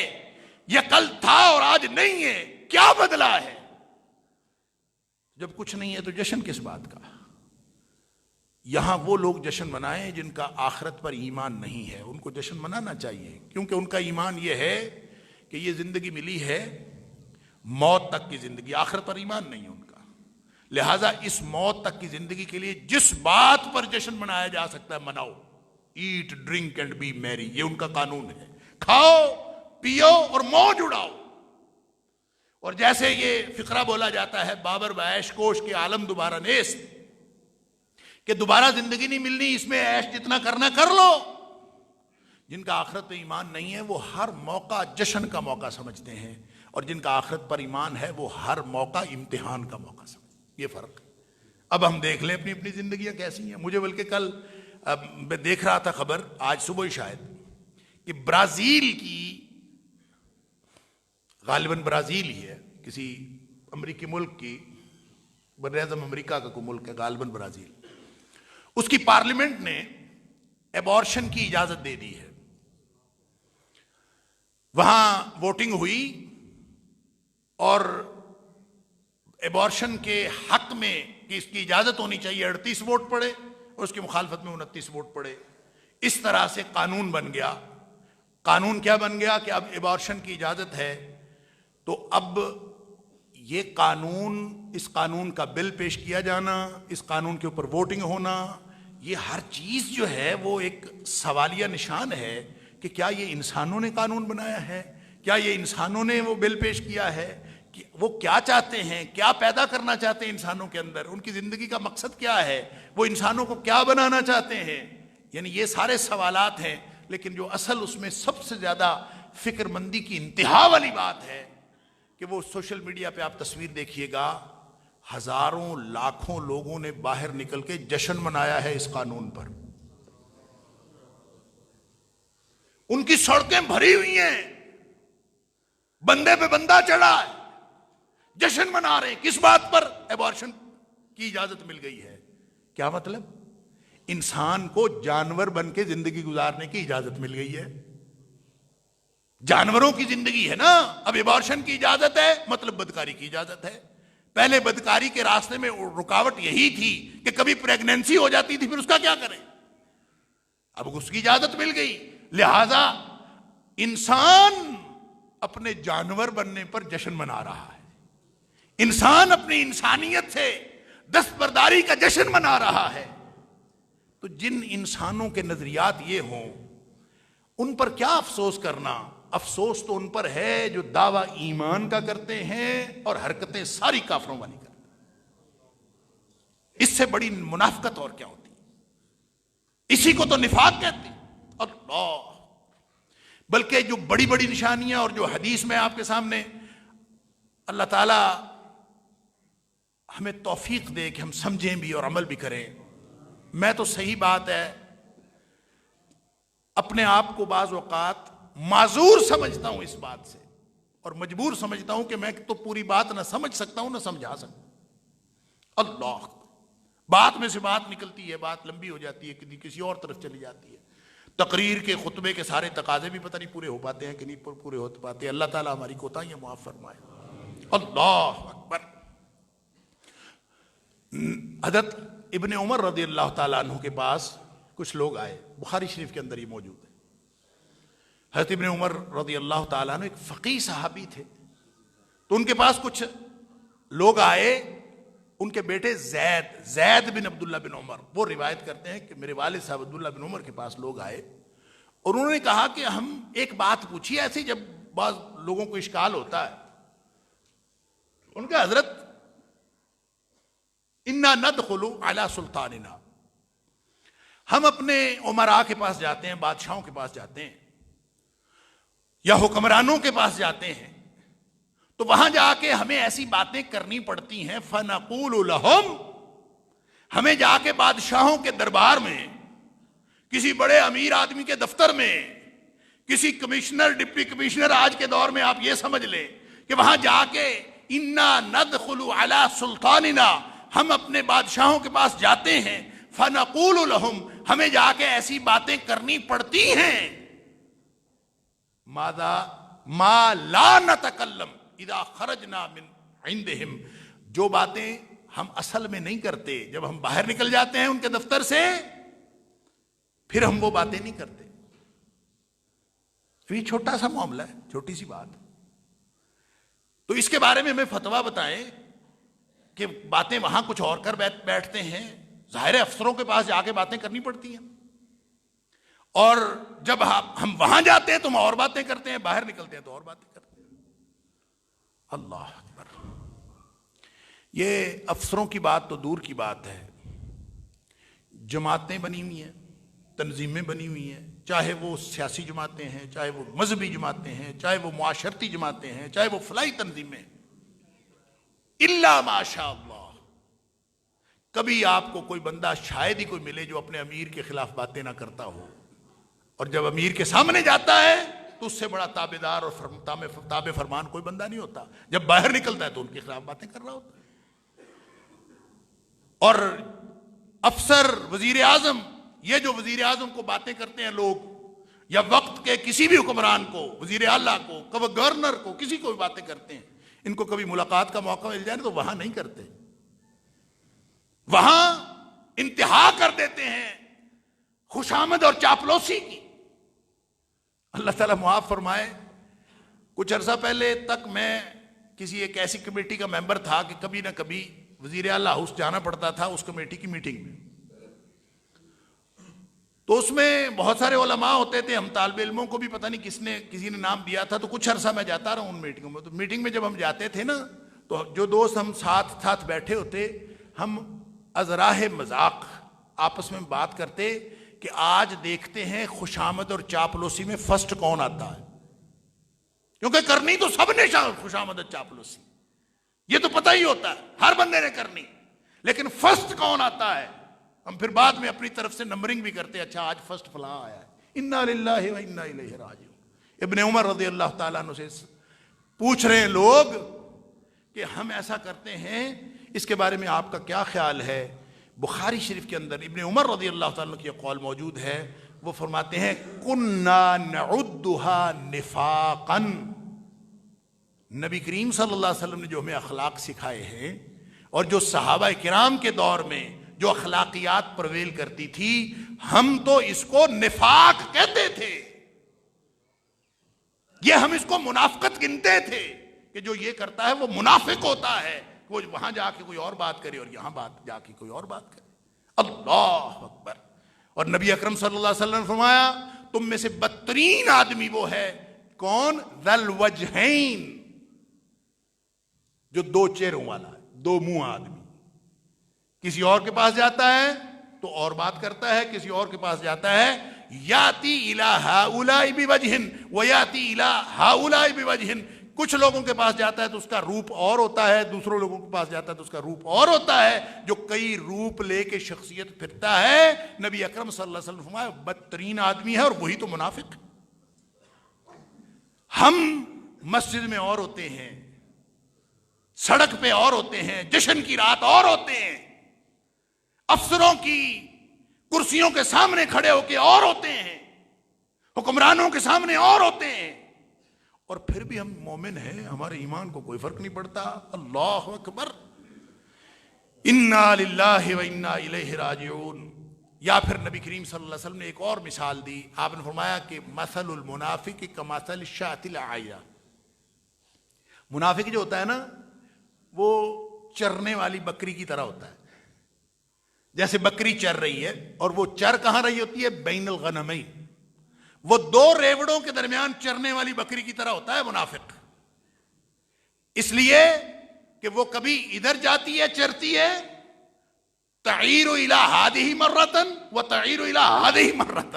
یا کل تھا اور آج نہیں ہے؟ کیا بدلا ہے؟ جب کچھ نہیں ہے تو جشن کس بات کا؟ یہاں وہ لوگ جشن منائیں جن کا آخرت پر ایمان نہیں ہے، ان کو جشن منانا چاہیے، کیونکہ ان کا ایمان یہ ہے کہ یہ زندگی ملی ہے موت تک کی زندگی، آخرت پر ایمان نہیں ان کا. لہٰذا اس موت تک کی زندگی کے لیے جس بات پر جشن منایا جا سکتا ہے مناؤ. ایٹ ڈرنک اینڈ بی میری، یہ ان کا قانون ہے. کھاؤ پیو اور موج اڑاؤ. اور جیسے یہ فقرہ بولا جاتا ہے بابر بعیش کوش کے عالم دوبارہ نیست، کہ دوبارہ زندگی نہیں ملنی، اس میں عیش جتنا کرنا کر لو. جن کا آخرت پہ ایمان نہیں ہے وہ ہر موقع جشن کا موقع سمجھتے ہیں، اور جن کا آخرت پر ایمان ہے وہ ہر موقع امتحان کا موقع سمجھتے ہیں. یہ فرق. اب ہم دیکھ لیں اپنی اپنی زندگیاں کیسی ہیں. مجھے بلکہ کل میں دیکھ رہا تھا خبر، آج صبح ہی شاید، کہ برازیل کی، غالباً برازیل ہی ہے، کسی امریکی ملک کی، بر اعظم امریکہ کا کوئی ملک ہے غالباً برازیل، اس کی پارلیمنٹ نے ایبارشن کی اجازت دے دی ہے. وہاں ووٹنگ ہوئی اور ایبارشن کے حق میں کہ اس کی اجازت ہونی چاہیے 38 ووٹ پڑے، اور اس کی مخالفت میں 29 ووٹ پڑے. اس طرح سے قانون بن گیا. قانون کیا بن گیا کہ اب ایبارشن کی اجازت ہے، تو اب یہ قانون، اس قانون کا بل پیش کیا جانا، اس قانون کے اوپر ووٹنگ ہونا، یہ ہر چیز جو ہے وہ ایک سوالیہ نشان ہے کہ کیا یہ انسانوں نے قانون بنایا ہے؟ کیا یہ انسانوں نے وہ بل پیش کیا ہے؟ کہ وہ کیا چاہتے ہیں، کیا پیدا کرنا چاہتے ہیں انسانوں کے اندر، ان کی زندگی کا مقصد کیا ہے، وہ انسانوں کو کیا بنانا چاہتے ہیں؟ یعنی یہ سارے سوالات ہیں. لیکن جو اصل اس میں سب سے زیادہ فکر مندی کی انتہا والی بات ہے کہ وہ سوشل میڈیا پہ آپ تصویر دیکھیے گا، ہزاروں لاکھوں لوگوں نے باہر نکل کے جشن منایا ہے اس قانون پر. ان کی سڑکیں بھری ہوئی ہیں، بندے پہ بندہ چڑھا ہے، جشن منا رہے ہیں. کس بات پر؟ ایبارشن کی اجازت مل گئی ہے. کیا مطلب؟ انسان کو جانور بن کے زندگی گزارنے کی اجازت مل گئی ہے. جانوروں کی زندگی ہے نا، اب ایبارشن کی اجازت ہے، مطلب بدکاری کی اجازت ہے. پہلے بدکاری کے راستے میں رکاوٹ یہی تھی کہ کبھی پریگننسی ہو جاتی تھی، پھر اس کا کیا کریں؟ اب اس کی اجازت مل گئی، لہذا انسان اپنے جانور بننے پر جشن منا رہا ہے، انسان اپنی انسانیت سے دستبرداری کا جشن منا رہا ہے۔ تو جن انسانوں کے نظریات یہ ہوں ان پر کیا افسوس کرنا؟ افسوس تو ان پر ہے جو دعویٰ ایمان کا کرتے ہیں اور حرکتیں ساری کافروں والی کرتے ہیں۔ اس سے بڑی منافقت اور کیا ہوتی ہے؟ اسی کو تو نفاق کہتے ہیں۔ اللہ، بلکہ جو بڑی بڑی نشانیاں اور جو حدیث میں آپ کے سامنے اللہ تعالی ہمیں توفیق دے کہ ہم سمجھیں بھی اور عمل بھی کریں۔ میں تو صحیح بات ہے اپنے آپ کو بعض اوقات معذور سمجھتا ہوں اس بات سے، اور مجبور سمجھتا ہوں کہ میں تو پوری بات نہ سمجھ سکتا ہوں نہ سمجھا سکتا ہوں۔ اللہ، بات میں سے بات نکلتی ہے، بات لمبی ہو جاتی ہے، کسی اور طرف چلی جاتی ہے۔ تقریر کے خطبے کے سارے تقاضے بھی پتہ نہیں پورے ہو پاتے ہیں کہ نہیں پورے ہو پاتے۔ اللہ تعالیٰ ہماری کوتاہیاں معاف فرمائے۔ اللہ اکبر۔ حضرت ابن عمر رضی اللہ تعالیٰ عنہ کے پاس کچھ لوگ آئے، بخاری شریف کے اندر یہ موجود ہے۔ حضرت ابن عمر رضی اللہ تعالیٰ عنہ ایک فقیہ صحابی تھے، تو ان کے پاس کچھ لوگ آئے، ان کے بیٹے زید بن عبداللہ بن عمر، وہ روایت کرتے ہیں کہ میرے والد صاحب عبداللہ بن عمر کے پاس لوگ آئے اور انہوں نے کہا کہ ہم ایک بات پوچھی، ایسی جب بعض لوگوں کو اشکال ہوتا ہے۔ ان کا حضرت انا ندخل علی سلطاننا، ہم اپنے امراء کے پاس جاتے ہیں، بادشاہوں کے پاس جاتے ہیں یا حکمرانوں کے پاس جاتے ہیں، تو وہاں جا کے ہمیں ایسی باتیں کرنی پڑتی ہیں، فنقول لہم، ہمیں جا کے بادشاہوں کے دربار میں، کسی بڑے امیر آدمی کے دفتر میں، کسی کمشنر ڈپٹی کمشنر آج کے دور میں آپ یہ سمجھ لیں کہ وہاں جا کے انا ندخل علی سلطاننا، ہم اپنے بادشاہوں کے پاس جاتے ہیں، فنقول لہم، ہمیں جا کے ایسی باتیں کرنی پڑتی ہیں، ماذا ما لا نتکلم اذا خرجنا من عندهم، جو باتیں ہم اصل میں نہیں کرتے، جب ہم باہر نکل جاتے ہیں ان کے دفتر سے پھر ہم وہ باتیں نہیں کرتے۔ یہ چھوٹا سا معاملہ ہے، چھوٹی سی بات، تو اس کے بارے میں ہمیں فتویٰ بتائیں کہ باتیں وہاں کچھ اور کر بیٹھتے ہیں، ظاہر افسروں کے پاس جا کے باتیں کرنی پڑتی ہیں، اور جب ہم وہاں جاتے ہیں تو ہم اور باتیں کرتے ہیں، باہر نکلتے ہیں تو اور باتیں کرتے ہیں۔ اللہ اکبر۔ یہ افسروں کی بات تو دور کی بات ہے، جماعتیں بنی ہوئی ہیں، تنظیمیں بنی ہوئی ہیں، چاہے وہ سیاسی جماعتیں ہیں، چاہے وہ مذہبی جماعتیں ہیں، چاہے وہ معاشرتی جماعتیں ہیں، چاہے وہ فلاحی تنظیمیں، الا ماشاء اللہ، کبھی آپ کو کوئی بندہ شاید ہی کوئی ملے جو اپنے امیر کے خلاف باتیں نہ کرتا ہو، اور جب امیر کے سامنے جاتا ہے تو اس سے بڑا تابعدار اور تابع فرمان کوئی بندہ نہیں ہوتا، جب باہر نکلتا ہے تو ان کے خلاف باتیں کر رہا ہوتا ہے۔ اور افسر، وزیر اعظم، یہ جو وزیر اعظم کو باتیں کرتے ہیں لوگ، یا وقت کے کسی بھی حکمران کو، وزیر اعلیٰ کو، گورنر کو، کسی کو بھی باتیں کرتے ہیں، ان کو کبھی ملاقات کا موقع مل جائے تو وہاں نہیں کرتے، وہاں انتہا کر دیتے ہیں خوشامد اور چاپلوسی کی۔ اللہ تعالیٰ معاف فرمائے، کچھ عرصہ پہلے تک میں کسی ایک ایسی کمیٹی کا ممبر تھا کہ کبھی نہ کبھی وزیر اعلیٰ ہاؤس جانا پڑتا تھا اس کمیٹی کی میٹنگ میں، تو اس میں بہت سارے علماء ہوتے تھے، ہم طالب علموں کو بھی پتہ نہیں کسی نے نام دیا تھا، تو کچھ عرصہ میں جاتا رہا ان میٹنگوں میں۔ تو میٹنگ میں جب ہم جاتے تھے نا، تو جو دوست ہم ساتھ بیٹھے ہوتے، ہم از راہ مذاق آپس میں بات کرتے کہ آج دیکھتے ہیں خوشامد اور چاپلوسی میں فرسٹ کون آتا ہے، کیونکہ کرنی تو سب نے خوشامد اور چاپلوسی، یہ تو پتہ ہی ہوتا ہے ہر بندے نے کرنی، لیکن فرسٹ کون آتا ہے ہم پھر بعد میں اپنی طرف سے نمبرنگ بھی کرتے، اچھا آج فرسٹ فلاں آیا ہے۔ انا للہ و انا الیہ راجعون۔ ابن عمر رضی اللہ تعالیٰ عنہ سے پوچھ رہے ہیں لوگ کہ ہم ایسا کرتے ہیں، اس کے بارے میں آپ کا کیا خیال ہے؟ بخاری شریف کے اندر ابن عمر رضی اللہ تعالیٰ عنہ کی قول موجود ہے، وہ فرماتے ہیں کنا نعدھا نفاقا، نبی کریم صلی اللہ علیہ وسلم نے جو ہمیں اخلاق سکھائے ہیں اور جو صحابہ کرام کے دور میں جو اخلاقیات پرویل کرتی تھی، ہم تو اس کو نفاق کہتے تھے، یہ ہم اس کو منافقت گنتے تھے کہ جو یہ کرتا ہے وہ منافق ہوتا ہے، وہ وہاں جا کے کوئی اور بات کرے اور یہاں جا کے کوئی اور بات کرے۔ اللہ اکبر۔ اور نبی اکرم صلی اللہ علیہ وسلم نے فرمایا تم میں سے بدترین آدمی وہ ہے کون؟ ذل وجہین، جو دو چہروں والا ہے، دو منہ آدمی، کسی اور کے پاس جاتا ہے تو اور بات کرتا ہے، کسی اور کے پاس جاتا ہے یاتی الی ہؤلاء بوجہ ویاتی الی ہؤلاء بوجہ، کچھ لوگوں کے پاس جاتا ہے تو اس کا روپ اور ہوتا ہے، دوسروں لوگوں کے پاس جاتا ہے تو اس کا روپ اور ہوتا ہے، جو کئی روپ لے کے شخصیت پھرتا ہے، نبی اکرم صلی اللہ علیہ وسلم فرمایا بدترین آدمی ہے، اور وہی تو منافق۔ ہم مسجد میں اور ہوتے ہیں، سڑک پہ اور ہوتے ہیں، جشن کی رات اور ہوتے ہیں، افسروں کی کرسیوں کے سامنے کھڑے ہو کے اور ہوتے ہیں، حکمرانوں کے سامنے اور ہوتے ہیں، اور پھر بھی ہم مومن ہیں، ہمارے ایمان کو کوئی فرق نہیں پڑتا۔ اللہ اکبر۔ انا للہ و انا الیہ راجعون۔ یا پھر نبی کریم صلی اللہ علیہ وسلم نے ایک اور مثال دی، آپ نے فرمایا کہ مثل المنافق کمثل الشاة العائرہ، منافق جو ہوتا ہے نا وہ چرنے والی بکری کی طرح ہوتا ہے، جیسے بکری چر رہی ہے، اور وہ چر کہاں رہی ہوتی ہے؟ بین الغنمین، وہ دو ریوڑوں کے درمیان چرنے والی بکری کی طرح ہوتا ہے منافق، اس لیے کہ وہ کبھی ادھر جاتی ہے چرتی ہے، تعیر الی ہذہ مرۃ و تعیر الی ہذہ مرۃ،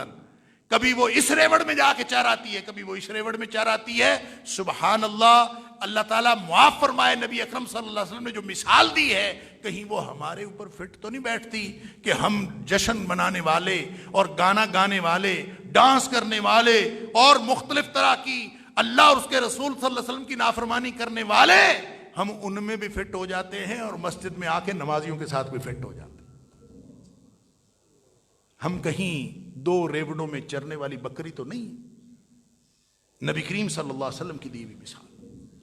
کبھی وہ اس ریوڑ میں جا کے چر آتی ہے، کبھی وہ اس ریوڑ میں چر آتی ہے۔ سبحان اللہ، اللہ تعالیٰ معاف فرمائے، نبی اکرم صلی اللہ علیہ وسلم نے جو مثال دی ہے کہیں وہ ہمارے اوپر فٹ تو نہیں بیٹھتی کہ ہم جشن منانے والے اور گانا گانے والے، ڈانس کرنے والے اور مختلف طرح کی اللہ اور اس کے رسول صلی اللہ علیہ وسلم کی نافرمانی کرنے والے، ہم ان میں بھی فٹ ہو جاتے ہیں اور مسجد میں آ کے نمازیوں کے ساتھ بھی فٹ ہو جاتے ہیں۔ ہم کہیں دو ریوڑوں میں چرنے والی بکری تو نہیں، نبی کریم صلی اللہ علیہ وسلم کی دی ہوئی مثال۔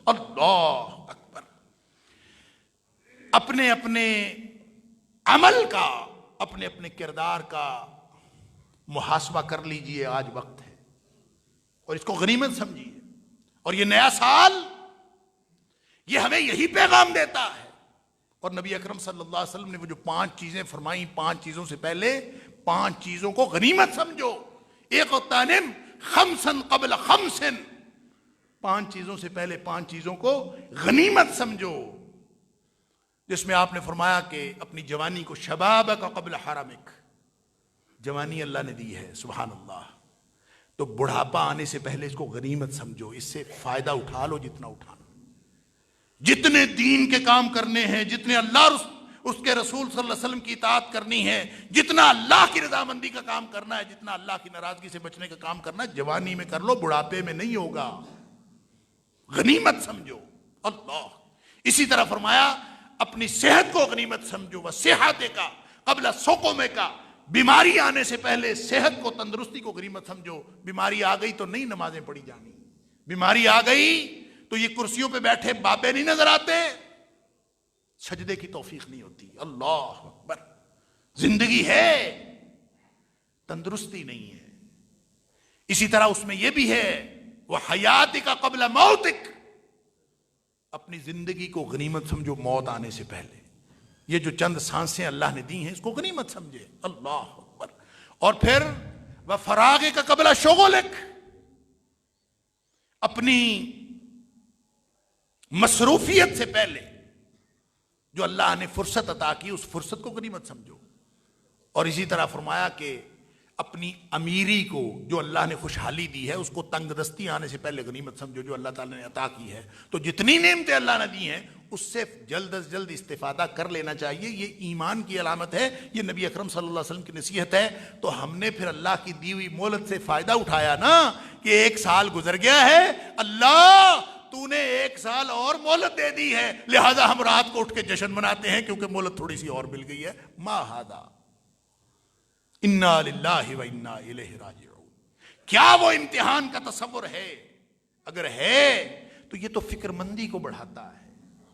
اللہ اکبر۔ اپنے اپنے عمل کا، اپنے اپنے کردار کا محاسبہ کر لیجئے، آج وقت ہے، اور اس کو غنیمت سمجھیے، اور یہ نیا سال یہ ہمیں یہی پیغام دیتا ہے۔ اور نبی اکرم صلی اللہ علیہ وسلم نے وہ جو 5 چیزیں فرمائیں، 5 چیزوں سے پہلے 5 چیزوں کو غنیمت سمجھو۔ ایک اغتنم خمسا قبل خمس، 5 چیزوں سے پہلے 5 چیزوں کو غنیمت سمجھو، جس میں آپ نے فرمایا کہ اپنی جوانی کو شبابک قبل حرمک، جوانی اللہ نے دی ہے، سبحان اللہ، تو بڑھاپا آنے سے پہلے اس کو غنیمت سمجھو، اس سے فائدہ اٹھا لو جتنا اٹھانا، جتنے دین کے کام کرنے ہیں، جتنے اللہ اور اس کے رسول صلی اللہ علیہ وسلم کی اطاعت کرنی ہے، جتنا اللہ کی رضامندی کا کام کرنا ہے، جتنا اللہ کی ناراضگی سے بچنے کا کام کرنا ہے، جوانی میں کر لو، بڑھاپے میں نہیں ہوگا، غنیمت سمجھو۔ اللہ، اسی طرح فرمایا اپنی صحت کو غنیمت سمجھو، وصحتک قبل سقمک، بیماری آنے سے پہلے صحت کو، تندرستی کو غنیمت سمجھو۔ بیماری آ گئی تو نہیں نمازیں پڑھی جانی، بیماری آ گئی تو یہ کرسیوں پہ بیٹھے بابے نہیں نظر آتے، سجدے کی توفیق نہیں ہوتی۔ اللہ اکبر۔ زندگی ہے، تندرستی نہیں ہے۔ اسی طرح اس میں یہ بھی ہے وحیاتک قبل موتک، اپنی زندگی کو غنیمت سمجھو موت آنے سے پہلے، یہ جو چند سانسیں اللہ نے دی ہیں اس کو غنیمت سمجھے۔ اللہ اکبر۔ اور پھر وفراغک قبل شغلک، اپنی مصروفیت سے پہلے جو اللہ نے فرصت عطا کی اس فرصت کو غنیمت سمجھو۔ اور اسی طرح فرمایا کہ اپنی امیری کو جو اللہ نے خوشحالی دی ہے اس کو تنگ دستی آنے سے پہلے غنیمت سمجھو، جو اللہ تعالیٰ نے عطا کی ہے۔ تو جتنی نعمتیں اللہ نے دی ہیں اس سے جلد از جلد استفادہ کر لینا چاہیے، یہ ایمان کی علامت ہے، یہ نبی اکرم صلی اللہ علیہ وسلم کی نصیحت ہے۔ تو ہم نے پھر اللہ کی دی ہوئی مہلت سے فائدہ اٹھایا نا، کہ 1 سال گزر گیا ہے، اللہ تو نے 1 سال اور مہلت دے دی ہے، لہذا ہم رات کو اٹھ کے جشن مناتے ہیں کیونکہ مہلت تھوڑی سی اور مل گئی ہے۔ ما ھذا انا للہ و انا الیہ راجعون۔ کیا وہ امتحان کا تصور ہے؟ اگر ہے تو یہ تو فکر مندی کو بڑھاتا ہے۔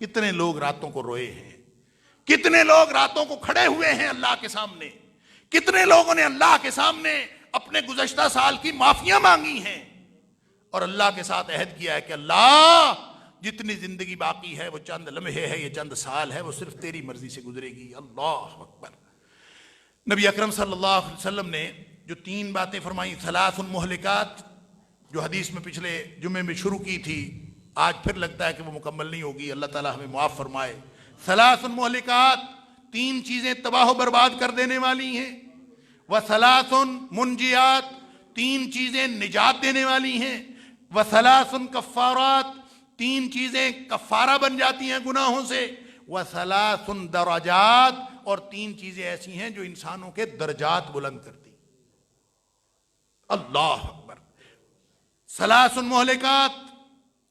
کتنے لوگ راتوں کو روئے ہیں، کتنے لوگ راتوں کو کھڑے ہوئے ہیں اللہ کے سامنے، کتنے لوگوں نے اللہ کے سامنے اپنے گزشتہ سال کی معافیاں مانگی ہیں اور اللہ کے ساتھ عہد کیا ہے کہ اللہ جتنی زندگی باقی ہے وہ چند لمحے ہے، یہ چند سال ہے، وہ صرف تیری مرضی سے گزرے گی۔ اللہ اکبر۔ نبی اکرم صلی اللہ علیہ وسلم نے جو 3 باتیں فرمائیں، ثلاث مہلکات، جو حدیث میں پچھلے جمعے میں شروع کی تھی، آج پھر لگتا ہے کہ وہ مکمل نہیں ہوگی، اللہ تعالیٰ ہمیں معاف فرمائے۔ ثلاث مہلکات، 3 چیزیں تباہ و برباد کر دینے والی ہیں، وثلاث منجیات، 3 چیزیں نجات دینے والی ہیں، وثلاث کفارات، 3 چیزیں کفارہ بن جاتی ہیں گناہوں سے، وثلاث درجات، اور 3 چیزیں ایسی ہیں جو انسانوں کے درجات بلند کرتی۔ اللہ اکبر۔ ثلاث مہلکات،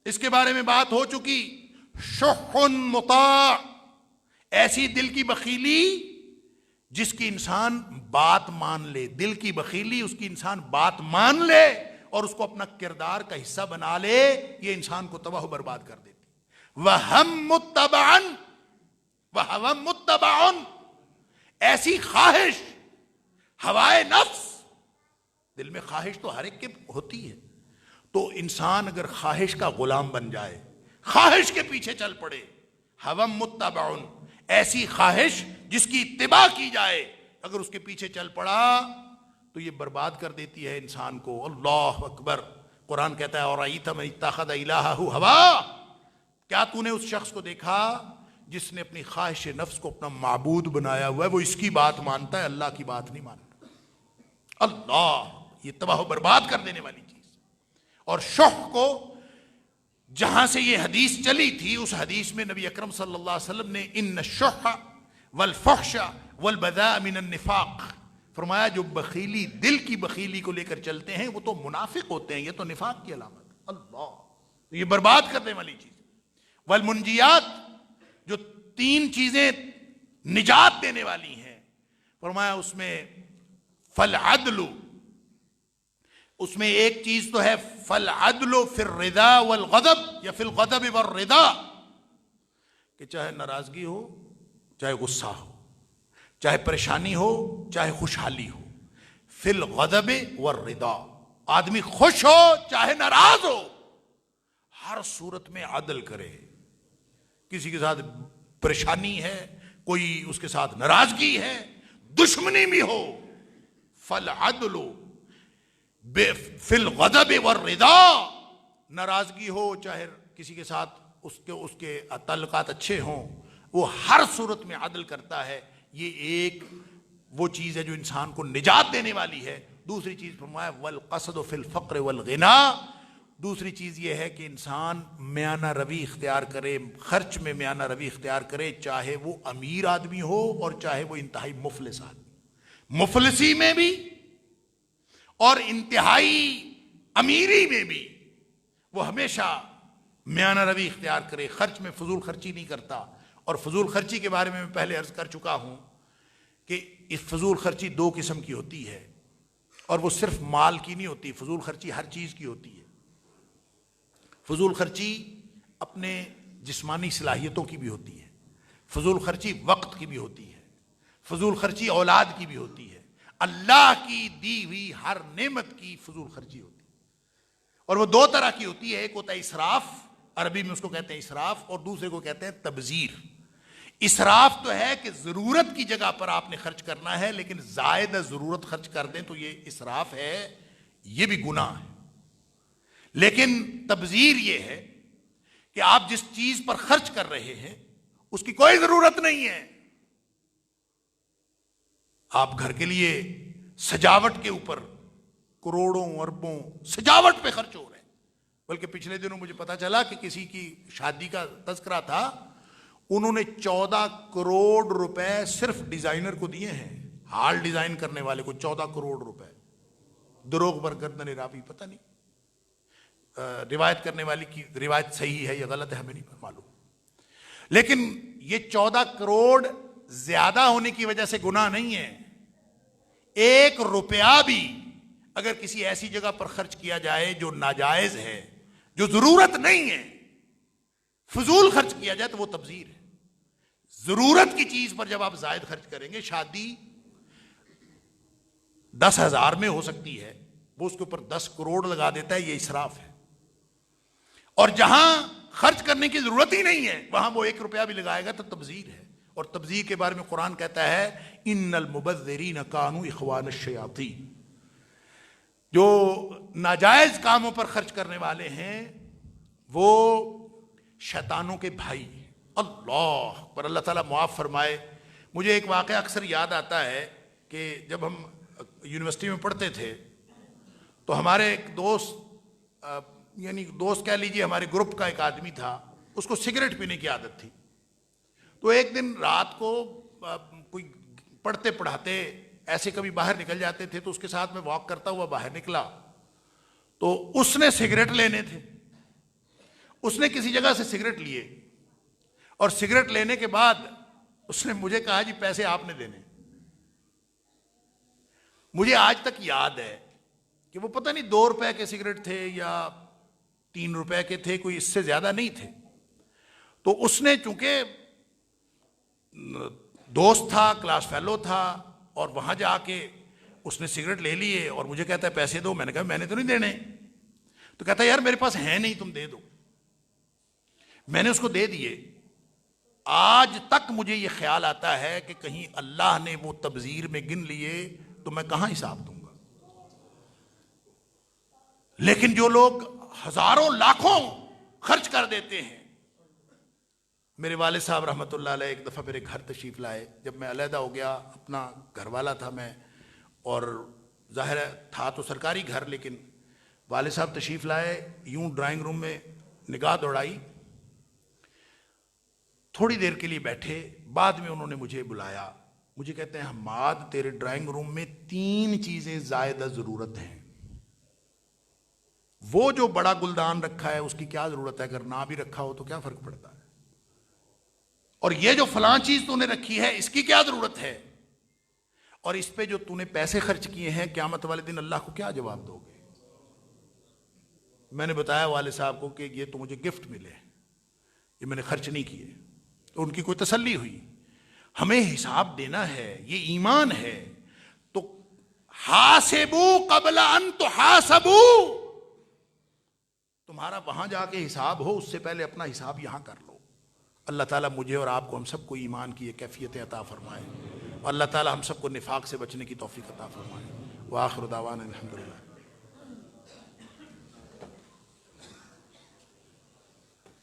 اس کے بارے میں بات ہو چکی۔ شح مطاع، ایسی دل کی بخیلی جس کی انسان بات مان لے، دل کی بخیلی اس کی انسان بات مان لے اور اس کو اپنا کردار کا حصہ بنا لے، یہ انسان کو تباہ و برباد کر دیتی۔ وہم متبعن، وہم متبعن، ایسی خواہش، ہوائے نفس، دل میں خواہش تو ہر ایک کے ہوتی ہے، تو انسان اگر خواہش کا غلام بن جائے، خواہش کے پیچھے چل پڑے، ہوم متبعن، ایسی خواہش جس کی اتباع کی جائے، اگر اس کے پیچھے چل پڑا تو یہ برباد کر دیتی ہے انسان کو۔ اللہ اکبر۔ قرآن کہتا ہے اورأیت من اتخذ الہہ ہوا، کیا تو نے اس شخص کو دیکھا جس نے اپنی خواہش نفس کو اپنا معبود بنایا ہوا ہے، وہ اس کی بات مانتا ہے، اللہ کی بات نہیں مانتا۔ اللہ، یہ تباہ و برباد کر دینے والی چیز۔ اور شح کو جہاں سے یہ حدیث چلی تھی، اس حدیث میں نبی اکرم صلی اللہ علیہ وسلم نے ان الشح والفحش والبذاء من النفاق فرمایا، جو بخیلی، دل کی بخیلی کو لے کر چلتے ہیں وہ تو منافق ہوتے ہیں، یہ تو نفاق کی علامت۔ اللہ، یہ برباد کرنے والی چیز۔ والمنجیات، جو 3 چیزیں نجات دینے والی ہیں، فرمایا اس میں فالعدل، اس میں ایک چیز تو ہے فالعدل فی الرضا والغضب، یا فی الغضب والرضا، کہ چاہے ناراضگی ہو، چاہے غصہ ہو، چاہے پریشانی ہو، چاہے خوشحالی ہو، فی الغضب والرضا، آدمی خوش ہو چاہے ناراض ہو، ہر صورت میں عدل کرے۔ کسی کے ساتھ پریشانی ہے، کوئی اس کے ساتھ ناراضگی ہے، دشمنی بھی ہو، فالعدل فی الغضب والرضا، ناراضگی ہو چاہے کسی کے ساتھ اس کے تعلقات اچھے ہوں، وہ ہر صورت میں عدل کرتا ہے۔ یہ ایک وہ چیز ہے جو انسان کو نجات دینے والی ہے۔ دوسری چیز فرمایا والقصد فی الفقر والغنا، دوسری چیز یہ ہے کہ انسان میانہ روی اختیار کرے، خرچ میں میانہ روی اختیار کرے، چاہے وہ امیر آدمی ہو اور چاہے وہ انتہائی مفلس آدمی، مفلسی میں بھی اور انتہائی امیری میں بھی وہ ہمیشہ میانہ روی اختیار کرے، خرچ میں فضول خرچی نہیں کرتا۔ اور فضول خرچی کے بارے میں پہلے عرض کر چکا ہوں کہ اس فضول خرچی 2 قسم کی ہوتی ہے، اور وہ صرف مال کی نہیں ہوتی، فضول خرچی ہر چیز کی ہوتی ہے۔ فضول خرچی اپنے جسمانی صلاحیتوں کی بھی ہوتی ہے، فضول خرچی وقت کی بھی ہوتی ہے، فضول خرچی اولاد کی بھی ہوتی ہے، اللہ کی دی ہوئی ہر نعمت کی فضول خرچی ہوتی ہے۔ اور وہ 2 طرح کی ہوتی ہے، ایک ہوتا ہے اسراف، عربی میں اس کو کہتے ہیں اسراف، اور دوسرے کو کہتے ہیں تبذیر۔ اسراف تو ہے کہ ضرورت کی جگہ پر آپ نے خرچ کرنا ہے، لیکن زائد ضرورت خرچ کر دیں تو یہ اسراف ہے، یہ بھی گناہ ہے۔ لیکن تبذیر یہ ہے کہ آپ جس چیز پر خرچ کر رہے ہیں اس کی کوئی ضرورت نہیں ہے، آپ گھر کے لیے سجاوٹ کے اوپر کروڑوں اربوں سجاوٹ پہ خرچ ہو رہے ہیں۔ بلکہ پچھلے دنوں مجھے پتا چلا کہ کسی کی شادی کا تذکرہ تھا، انہوں نے 14 کروڑ روپے صرف ڈیزائنر کو دیے ہیں، ہال ڈیزائن کرنے والے کو 14 کروڑ روپے۔ دروغ بر گردن راوی، پتہ نہیں روایت کرنے والی کی روایت صحیح ہے یا غلط ہے ہمیں نہیں معلوم، لیکن یہ 14 کروڑ زیادہ ہونے کی وجہ سے گناہ نہیں ہے۔ 1 روپیہ بھی اگر کسی ایسی جگہ پر خرچ کیا جائے جو ناجائز ہے، جو ضرورت نہیں ہے، فضول خرچ کیا جائے تو وہ تبذیر ہے۔ ضرورت کی چیز پر جب آپ زائد خرچ کریں گے، شادی 10,000 میں ہو سکتی ہے، وہ اس کے اوپر 10 کروڑ لگا دیتا ہے، یہ اسراف ہے۔ اور جہاں خرچ کرنے کی ضرورت ہی نہیں ہے وہاں وہ 1 روپیہ بھی لگائے گا تو تبذیر ہے۔ اور تبذیر کے بارے میں قرآن کہتا ہے ان المبذرین کانوا اخوان الشیاطین، جو ناجائز کاموں پر خرچ کرنے والے ہیں وہ شیطانوں کے بھائی۔ اللہ پر اللہ تعالیٰ معاف فرمائے۔ مجھے ایک واقعہ اکثر یاد آتا ہے کہ جب ہم یونیورسٹی میں پڑھتے تھے تو ہمارے ایک دوست، یعنی دوست کہہ لیجیے، ہمارے گروپ کا ایک آدمی تھا، اس کو سگریٹ پینے کی عادت تھی۔ تو ایک دن رات کو کوئی پڑھتے پڑھاتے ایسے کبھی باہر نکل جاتے تھے تو اس کے ساتھ میں واک کرتا ہوا باہر نکلا تو اس نے سگریٹ لینے تھے، اس نے کسی جگہ سے سگریٹ لیے اور سگریٹ لینے کے بعد اس نے مجھے کہا جی پیسے آپ نے دینے۔ مجھے آج تک یاد ہے کہ وہ پتہ نہیں 2 روپے کے سگریٹ تھے یا 3 روپے کے تھے، کوئی اس سے زیادہ نہیں تھے۔ تو اس نے چونکہ دوست تھا، کلاس فیلو تھا، اور وہاں جا کے اس نے سگریٹ لے لیے اور مجھے کہتا ہے پیسے دو۔ میں نے کہا میں نے تو نہیں دینے۔ تو کہتا ہے یار میرے پاس ہے نہیں، تم دے دو۔ میں نے اس کو دے دیے۔ آج تک مجھے یہ خیال آتا ہے کہ کہیں اللہ نے وہ تبذیر میں گن لیے تو میں کہاں حساب دوں گا۔ لیکن جو لوگ ہزاروں لاکھوں خرچ کر دیتے ہیں، میرے والد صاحب رحمۃ اللہ علیہ ایک دفعہ میرے گھر تشریف لائے، جب میں علیحدہ ہو گیا، اپنا گھر والا تھا میں، اور ظاہر تھا تو سرکاری گھر، لیکن والد صاحب تشریف لائے، یوں ڈرائنگ روم میں نگاہ دوڑائی، تھوڑی دیر کے لیے بیٹھے، بعد میں انہوں نے مجھے بلایا، مجھے کہتے ہیں حماد تیرے ڈرائنگ روم میں 3 چیزیں زائدہ ضرورت ہیں، وہ جو بڑا گلدان رکھا ہے اس کی کیا ضرورت ہے، اگر نہ بھی رکھا ہو تو کیا فرق پڑتا ہے، اور یہ جو فلاں چیز تو نے رکھی ہے اس کی کیا ضرورت ہے، اور اس پہ جو تو نے پیسے خرچ کیے ہیں قیامت والے دن اللہ کو کیا جواب دو گے۔ میں نے بتایا والد صاحب کو کہ یہ تو مجھے گفٹ ملے، یہ میں نے خرچ نہیں کیے، تو ان کی کوئی تسلی ہوئی۔ ہمیں حساب دینا ہے، یہ ایمان ہے، تو حاسبو قبل ان تحاسبو، تمہارا وہاں جا کے حساب ہو، اس سے پہلے اپنا حساب یہاں کر لو۔ اللہ تعالیٰ مجھے اور آپ کو، ہم سب کو ایمان کی یہ کیفیت عطا فرمائے، اور اللہ تعالیٰ ہم سب کو نفاق سے بچنے کی توفیق عطا فرمائے۔ وآخر دعوانا الحمدللہ۔